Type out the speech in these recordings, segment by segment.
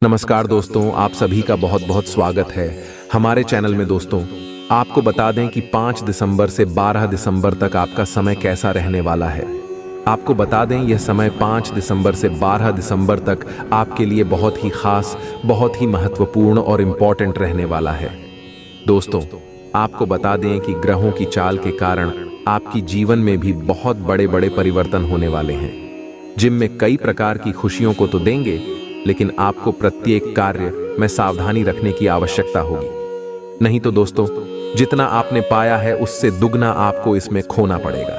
नमस्कार दोस्तों, आप सभी का बहुत बहुत स्वागत है हमारे चैनल में। दोस्तों, आपको बता दें कि 5 दिसंबर से 12 दिसंबर तक आपका समय कैसा रहने वाला है। आपको बता दें यह समय 5 दिसंबर से 12 दिसंबर तक आपके लिए बहुत ही खास, बहुत ही महत्वपूर्ण और इम्पॉर्टेंट रहने वाला है। दोस्तों, आपको बता दें कि ग्रहों की चाल के कारण आपकी जीवन में भी बहुत बड़े बड़े परिवर्तन होने वाले हैं, जिनमें कई प्रकार की खुशियों को तो देंगे, लेकिन आपको प्रत्येक कार्य में सावधानी रखने की आवश्यकता होगी। नहीं तो दोस्तों, जितना आपने पाया है उससे दुगना आपको इसमें खोना पड़ेगा।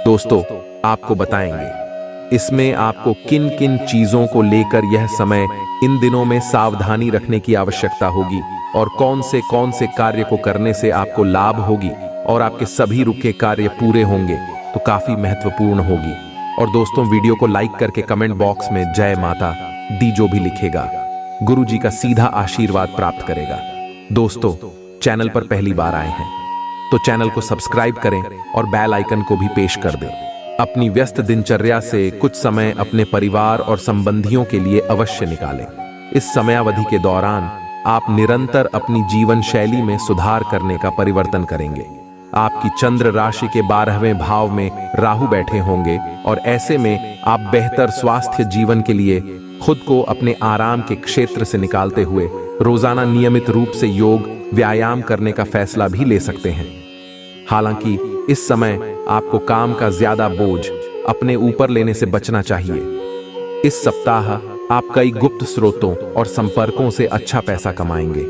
दोस्तों, आपको बताएंगे इसमें आपको किन किन चीजों को लेकर यह समय इन दिनों में सावधानी रखने की आवश्यकता होगी और कौन से कार्य को करने से आपको लाभ होगी और आपके सभी रुके कार्य पूरे होंगे तो काफी महत्वपूर्ण होगी। और दोस्तों, वीडियो को लाइक करके कमेंट बॉक्स में जय माता दी जो भी लिखेगा, गुरुजी का सीधा आशीर्वाद प्राप्त करेगा। दोस्तों, चैनल पर पहली बार आए हैं तो चैनल को सब्सक्राइब करें और बेल आइकन को भी पेश कर दें। अपनी व्यस्त दिनचर्या से कुछ समय अपने परिवार और संबंधियों के लिए अवश्य निकालें। इस समयावधि के दौरान आप निरंतर अपनी जीवन शैली में सुधार करने का परिवर्तन करेंगे। आपकी चंद्र राशि के 12वें भाव में राहु बैठे होंगे और ऐसे में आप बेहतर स्वास्थ्य जीवन के लिए खुद को अपने आराम के क्षेत्र से निकालते हुए रोजाना नियमित रूप से योग व्यायाम करने का फैसला भी ले सकते हैं। हालांकि इस समय आपको काम का ज्यादा बोझ अपने ऊपर लेने से बचना चाहिए। इस सप्ताह आप कई गुप्त स्रोतों और संपर्कों से अच्छा पैसा कमाएंगे,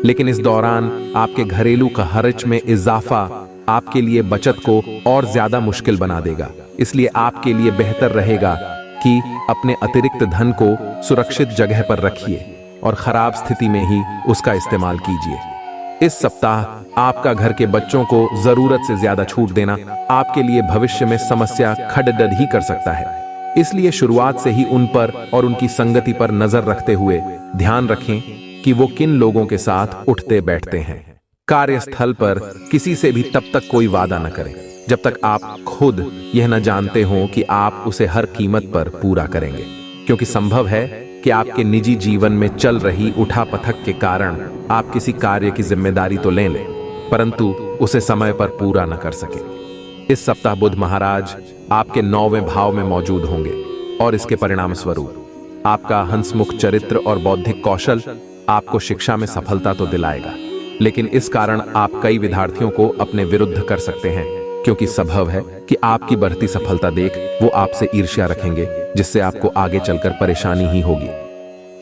लेकिन इस दौरान आपके घरेलू खर्च में इजाफा आपके लिए बचत को और ज्यादा मुश्किल बना देगा। इसलिए आपके लिए बेहतर रहेगा कि अपने अतिरिक्त धन को सुरक्षित जगह पर रखिए और खराब स्थिति में ही उसका इस्तेमाल कीजिए। इस सप्ताह आपका घर के बच्चों को जरूरत से ज्यादा छूट देना आपके लिए भविष्य में समस्या खड़दड़ ही कर सकता है। इसलिए शुरुआत से ही उन पर और उनकी संगति पर नजर रखते हुए ध्यान रखें कि वो किन लोगों के साथ उठते बैठते हैं। कार्यस्थल पर किसी से भी तब तक कोई वादा न करें जब तक आप खुद यह न जानते हो कि आप उसे हर कीमत पर पूरा करेंगे, क्योंकि संभव है कि आपके निजी जीवन में चल रही उठापटक के कारण आप किसी कार्य की जिम्मेदारी तो लें परंतु उसे समय पर पूरा न कर सके। इस सप्ताह बुध महाराज आपके 9वें भाव में मौजूद होंगे और इसके परिणाम स्वरूप आपका हंसमुख चरित्र और बौद्धिक कौशल आपको शिक्षा में सफलता तो दिलाएगा, लेकिन इस कारण आप कई विद्यार्थियों को अपने विरुद्ध कर सकते हैं, क्योंकि संभव है कि आपकी बढ़ती सफलता देख वो आपसे ईर्ष्या रखेंगे, जिससे आपको आगे चलकर परेशानी ही होगी।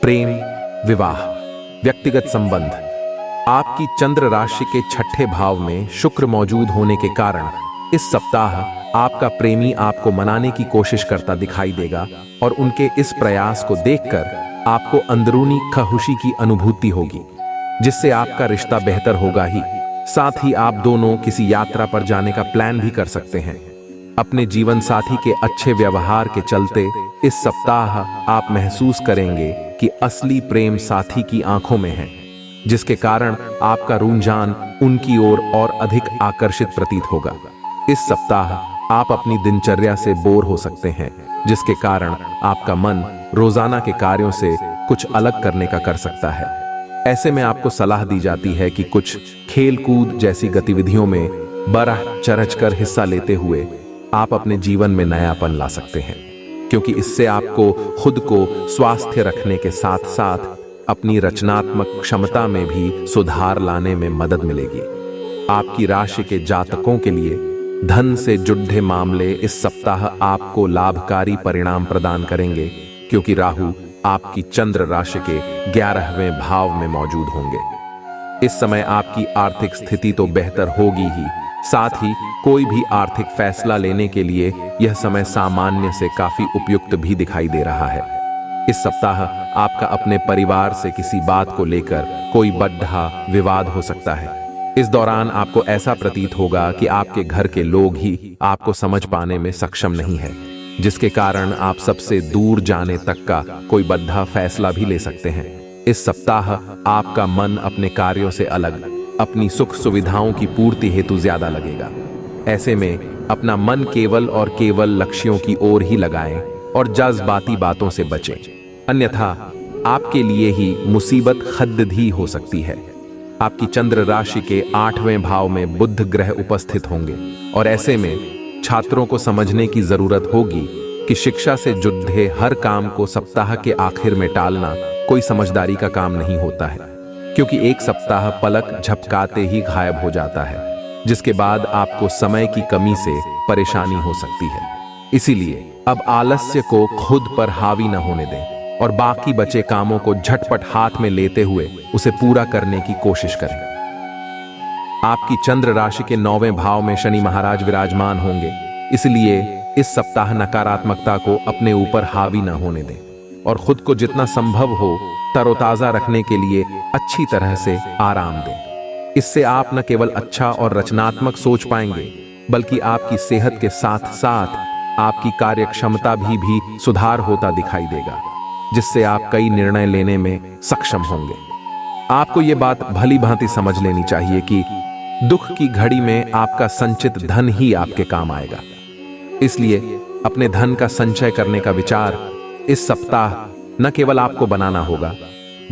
प्रेम, विवाह, व्यक्तिगत संबंध, आपकी चंद्र राशि के 6ठे भाव में शुक्र मौजूद होने के कारण इस सप्ताह आपका प्रेमी आपको मनाने की कोशिश करता दिखाई देगा और उनके इस प्रयास को देखकर आपको अंदरूनी खुशी की अनुभूति होगी, जिससे आपका रिश्ता बेहतर होगा ही। साथ ही आप दोनों किसी यात्रा पर जाने का प्लान भी कर सकते हैं। अपने जीवन साथी के अच्छे व्यवहार के चलते इस सप्ताह आप महसूस करेंगे कि असली प्रेम साथी की आंखों में है, जिसके कारण आपका रुझान उनकी ओर और अधिक आकर्षित प्रतीत होगा। इस सप्ताह आप अपनी दिनचर्या से बोर हो सकते हैं, जिसके कारण आपका मन रोजाना के कार्यों से कुछ अलग करने का कर सकता है। ऐसे में आपको सलाह दी जाती है कि कुछ खेल कूद जैसी गतिविधियों में बढ़ चढ़ कर हिस्सा लेते हुए आप अपने जीवन में नयापन ला सकते हैं, क्योंकि इससे आपको खुद को स्वास्थ्य रखने के साथ साथ अपनी रचनात्मक क्षमता में भी सुधार लाने में मदद मिलेगी। आपकी राशि के जातकों के लिए धन से जुड़े मामले इस सप्ताह आपको लाभकारी परिणाम प्रदान करेंगे, क्योंकि राहु आपकी चंद्र राशि के 11वें भाव में मौजूद होंगे। इस समय आपकी आर्थिक स्थिति तो बेहतर होगी ही, साथ ही कोई भी आर्थिक फैसला लेने के लिए यह समय सामान्य से काफी उपयुक्त भी दिखाई दे रहा है। इस सप्ताह आपका अपने परिवार से किसी बात को लेकर कोई बड़ा विवाद हो सकता है। इस दौरान आपको ऐसा प्रतीत होगा कि आपके घर के लोग ही आपको समझ पाने में सक्षम नहीं है, जिसके कारण आप सबसे दूर जाने तक का कोई बड़ा फैसला भी ले सकते हैं। इस सप्ताह आपका मन अपने कार्यों से अलग अपनी सुख सुविधाओं की पूर्ति हेतु ज्यादा लगेगा। ऐसे में अपना मन केवल और केवल लक्ष्यों की ओर ही लगाएं और जज्बाती बातों से बचें, अन्यथा आपके लिए ही मुसीबत खद्दी हो सकती है। आपकी चंद्र राशि के 8वें भाव में बुध ग्रह उपस्थित होंगे और ऐसे में छात्रों को समझने की जरूरत होगी कि शिक्षा से जुड़े हर काम को सप्ताह के आखिर में टालना कोई समझदारी का काम नहीं होता है, क्योंकि एक सप्ताह पलक झपकाते ही गायब हो जाता है, जिसके बाद आपको समय की कमी से परेशानी हो सकती है। इसीलिए अब आलस्य को खुद पर हावी न होने दें और बाकी बचे कामों को झटपट हाथ में लेते हुए उसे पूरा करने की कोशिश करें। आपकी चंद्र राशि के 9वें भाव में शनि महाराज विराजमान होंगे, इसलिए इस सप्ताह नकारात्मकता को अपने ऊपर हावी न होने दें और खुद को जितना संभव हो तरोताजा रखने के लिए अच्छी तरह से आराम दें। इससे आप न केवल अच्छा और रचनात्मक सोच पाएंगे, बल्कि आपकी सेहत के साथ साथ आपकी कार्य क्षमता भी सुधार होता दिखाई देगा, जिससे आप कई निर्णय लेने में सक्षम होंगे। आपको ये बात भली भांति समझ लेनी चाहिए कि दुख की घड़ी में आपका संचित धन ही आपके काम आएगा। इसलिए अपने धन का संचय करने का विचार इस सप्ताह न केवल आपको बनाना होगा,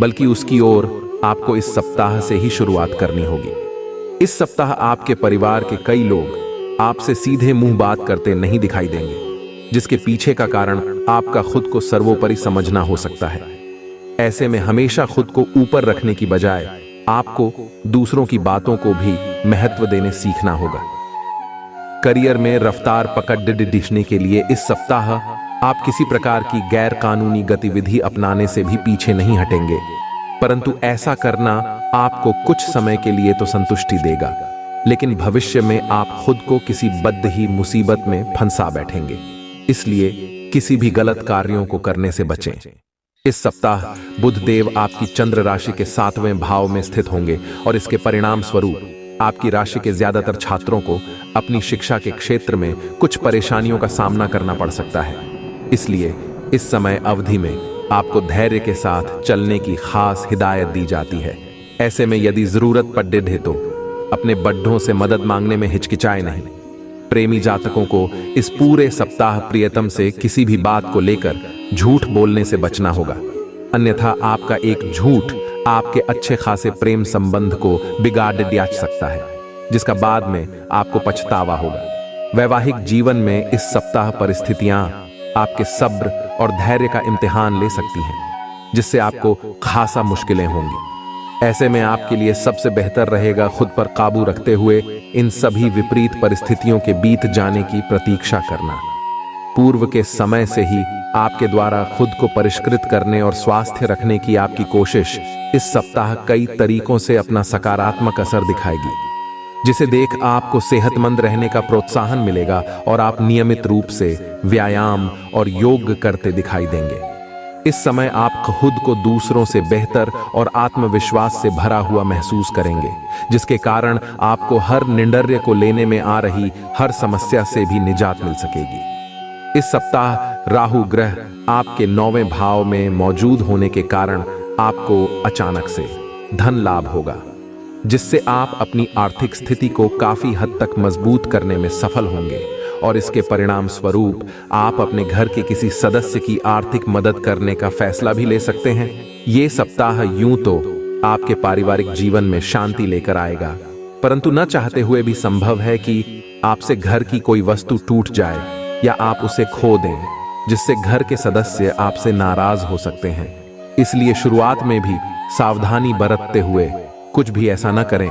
बल्कि उसकी ओर आपको इस सप्ताह से ही शुरुआत करनी होगी। इस सप्ताह आपके परिवार के कई लोग आपसे सीधे मुंह बात करते नहीं दिखाई देंगे, जिसके पीछे का कारण आपका खुद को सर्वोपरि समझना हो सकता है। ऐसे में हमेशा खुद को ऊपर रखने की बजाय आपको दूसरों की बातों को भी महत्व देने सीखना होगा। करियर में रफ्तार पकड़ दिखने के लिए इस सप्ताह आप किसी प्रकार की गैर कानूनी गतिविधि अपनाने से भी पीछे नहीं हटेंगे, परंतु ऐसा करना आपको कुछ समय के लिए तो संतुष्टि देगा, लेकिन भविष्य में आप खुद को किसी बद्ध ही मुसीबत में फंसा बैठेंगे। इसलिए किसी भी गलत कार्यों को करने से बचें। इस सप्ताह बुध देव आपकी चंद्र राशि के 7वें भाव में स्थित होंगे और इसके परिणाम स्वरूप आपकी राशि के ज्यादातर छात्रों को अपनी शिक्षा के क्षेत्र में कुछ परेशानियों का सामना करना पड़ सकता है। इसलिए इस समय अवधि में आपको धैर्य के साथ चलने की खास हिदायत दी जाती है। ऐसे में यदि जरूरत पड़े तो अपने बड्ढों से मदद मांगने में हिचकिचाए नहीं। प्रेमी जातकों को इस पूरे सप्ताह प्रियतम से किसी भी बात को लेकर झूठ बोलने से बचना होगा, अन्यथा आपका एक झूठ आपके अच्छे खासे प्रेम संबंध को बिगाड़ दिया सकता है, जिसका बाद में आपको पछतावा होगा। वैवाहिक जीवन में इस सप्ताह परिस्थितियां आपके सब्र और धैर्य का इम्तिहान ले सकती हैं, जिससे आपको खासा मुश्किलें होंगी। ऐसे में आपके लिए सबसे बेहतर रहेगा खुद पर काबू रखते हुए इन सभी विपरीत परिस्थितियों के बीत जाने की प्रतीक्षा करना। पूर्व के समय से ही आपके द्वारा खुद को परिष्कृत करने और स्वास्थ्य रखने की आपकी कोशिश इस सप्ताह कई तरीकों से अपना सकारात्मक असर दिखाएगी, जिसे देख आपको सेहतमंद रहने का प्रोत्साहन मिलेगा और आप नियमित रूप से व्यायाम और योग करते दिखाई देंगे। इस समय आप खुद को दूसरों से बेहतर और आत्मविश्वास से भरा हुआ महसूस करेंगे, जिसके कारण आपको हर निर्णय को लेने में आ रही हर समस्या से भी निजात मिल सकेगी। इस सप्ताह राहु ग्रह आपके 9वें भाव में मौजूद होने के कारण आपको अचानक से धन लाभ होगा, जिससे आप अपनी आर्थिक स्थिति को काफी हद तक मजबूत करने में सफल होंगे और इसके परिणाम स्वरूप आप अपने घर के किसी सदस्य की आर्थिक मदद करने का फैसला भी ले सकते हैं। ये सप्ताह यूं तो आपके पारिवारिक जीवन में शांति लेकर आएगा, परंतु न चाहते हुए भी संभव है कि आपसे घर की कोई वस्तु टूट जाए या आप उसे खो दें, जिससे घर के सदस्य आपसे नाराज हो सकते हैं। इसलिए शुरुआत में भी सावधानी बरतते हुए कुछ भी ऐसा न करें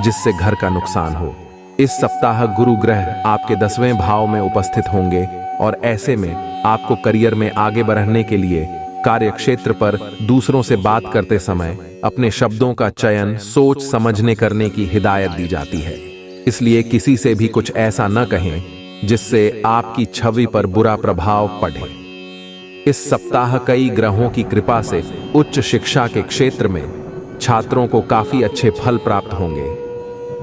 जिससे घर का नुकसान हो। इस सप्ताह गुरु ग्रह आपके 10वें भाव में उपस्थित होंगे और ऐसे में आपको करियर में आगे बढ़ने के लिए कार्य क्षेत्र पर दूसरों से बात करते समय अपने शब्दों का चयन सोच समझने करने की हिदायत दी जाती है। इसलिए किसी से भी कुछ ऐसा न कहें जिससे आपकी छवि पर बुरा प्रभाव पड़े। इस सप्ताह कई ग्रहों की कृपा से उच्च शिक्षा के क्षेत्र में छात्रों को काफी अच्छे फल प्राप्त होंगे,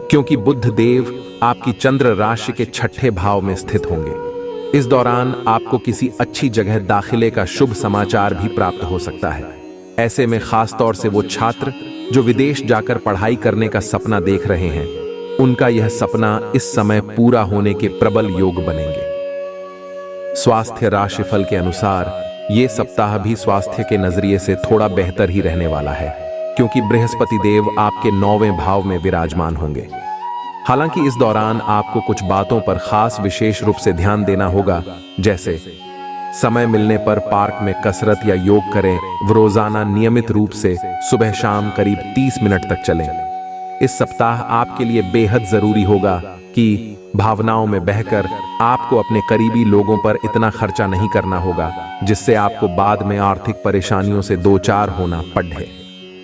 क्योंकि बुध देव आपकी चंद्र राशि के 6ठे भाव में स्थित होंगे। इस दौरान आपको किसी अच्छी जगह दाखिले का शुभ समाचार भी प्राप्त हो सकता है। ऐसे में खास तौर से वो छात्र जो विदेश जाकर पढ़ाई करने का सपना देख रहे हैं, उनका यह सपना इस समय पूरा होने के प्रबल योग बनेंगे। स्वास्थ्य राशिफल के अनुसार ये सप्ताह भी स्वास्थ्य के नजरिए से थोड़ा बेहतर ही रहने वाला है, क्योंकि बृहस्पति देव आपके 9वें भाव में विराजमान होंगे। हालांकि इस दौरान आपको कुछ बातों पर खास विशेष रूप से ध्यान देना होगा, जैसे समय मिलने पर पार्क में कसरत या योग करें। रोजाना नियमित रूप से सुबह शाम करीब 30 मिनट तक चलें। इस सप्ताह आपके लिए बेहद जरूरी होगा कि भावनाओं में बहकर आपको अपने करीबी लोगों पर इतना खर्चा नहीं करना होगा जिससे आपको बाद में आर्थिक परेशानियों से दो चार होना पड़े।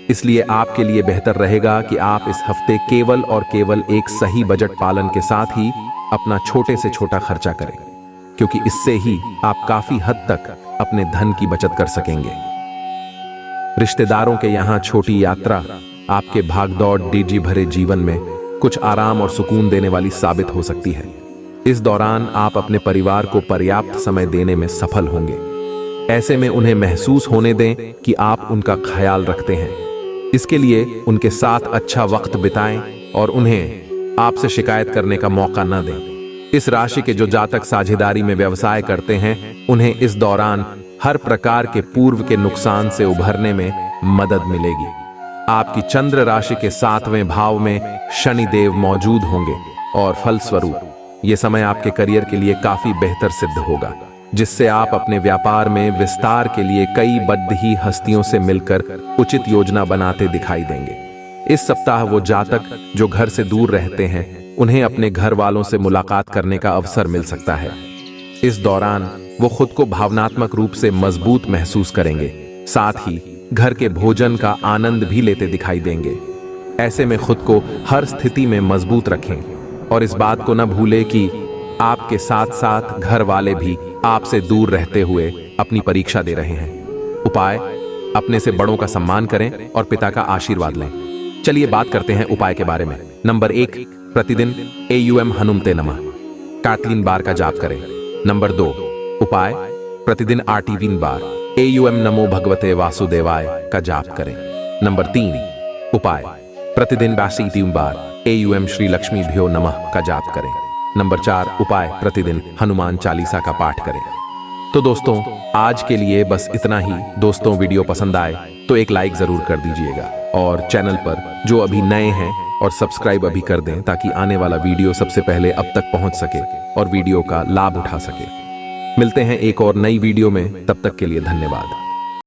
इसलिए आपके लिए बेहतर रहेगा कि आप इस हफ्ते केवल और केवल एक सही बजट पालन के साथ ही अपना छोटे से छोटा खर्चा करें, क्योंकि इससे ही आप काफी हद तक अपने धन की बचत कर सकेंगे। रिश्तेदारों के यहाँ छोटी यात्रा आपके भागदौड़ डीजी भरे जीवन में कुछ आराम और सुकून देने वाली साबित हो सकती है। इस दौरान आप अपने परिवार को पर्याप्त समय देने में सफल होंगे। ऐसे में उन्हें महसूस होने दें कि आप उनका ख्याल रखते हैं। इसके लिए उनके साथ अच्छा वक्त बिताएं और उन्हें आपसे शिकायत करने का मौका न दें। इस राशि के जो जातक साझेदारी में व्यवसाय करते हैं, उन्हें इस दौरान हर प्रकार के पूर्व के नुकसान से उभरने में मदद मिलेगी। आपकी चंद्र राशि के 7वें भाव में शनि देव मौजूद होंगे और फलस्वरूप ये समय आपके करियर के लिए काफी बेहतर सिद्ध होगा, जिससे आप अपने व्यापार में विस्तार के लिए कई बद्ध ही हस्तियों से मिलकर उचित योजना बनाते दिखाई देंगे। इस सप्ताह वो जातक जो घर से दूर रहते हैं, उन्हें अपने घर वालों से मुलाकात करने का अवसर मिल सकता है। इस दौरान वो खुद को भावनात्मक रूप से मजबूत महसूस करेंगे, साथ ही घर के भोजन का आनंद भी लेते दिखाई देंगे। ऐसे में खुद को हर स्थिति में मजबूत रखें और इस बात को न भूलें कि आपके साथ साथ घर वाले भी आपसे दूर रहते हुए अपनी परीक्षा दे रहे हैं। उपाय: अपने से बड़ों का सम्मान करें और पिता का आशीर्वाद लें। चलिए बात करते हैं उपाय के बारे में। नंबर 1, प्रतिदिन एयूएम हनुमते नमः काटलीन बार का जाप करें। नंबर 2, उपाय: प्रतिदिन 8 बार एयूएम नमो भगवते वासुदेवाय का जाप करें। नंबर 3, उपाय: प्रतिदिन 82 बार एयूएम श्री लक्ष्मी भ्यो नमः का जाप करें। नंबर 4, उपाय: प्रतिदिन हनुमान चालीसा का पाठ करें। तो दोस्तों, आज के लिए बस इतना ही। दोस्तों, वीडियो पसंद आए तो एक लाइक जरूर कर दीजिएगा और चैनल पर जो अभी नए हैं और सब्सक्राइब अभी कर दें, ताकि आने वाला वीडियो सबसे पहले अब तक पहुंच सके और वीडियो का लाभ उठा सके। मिलते हैं एक और नई वीडियो में, तब तक के लिए धन्यवाद।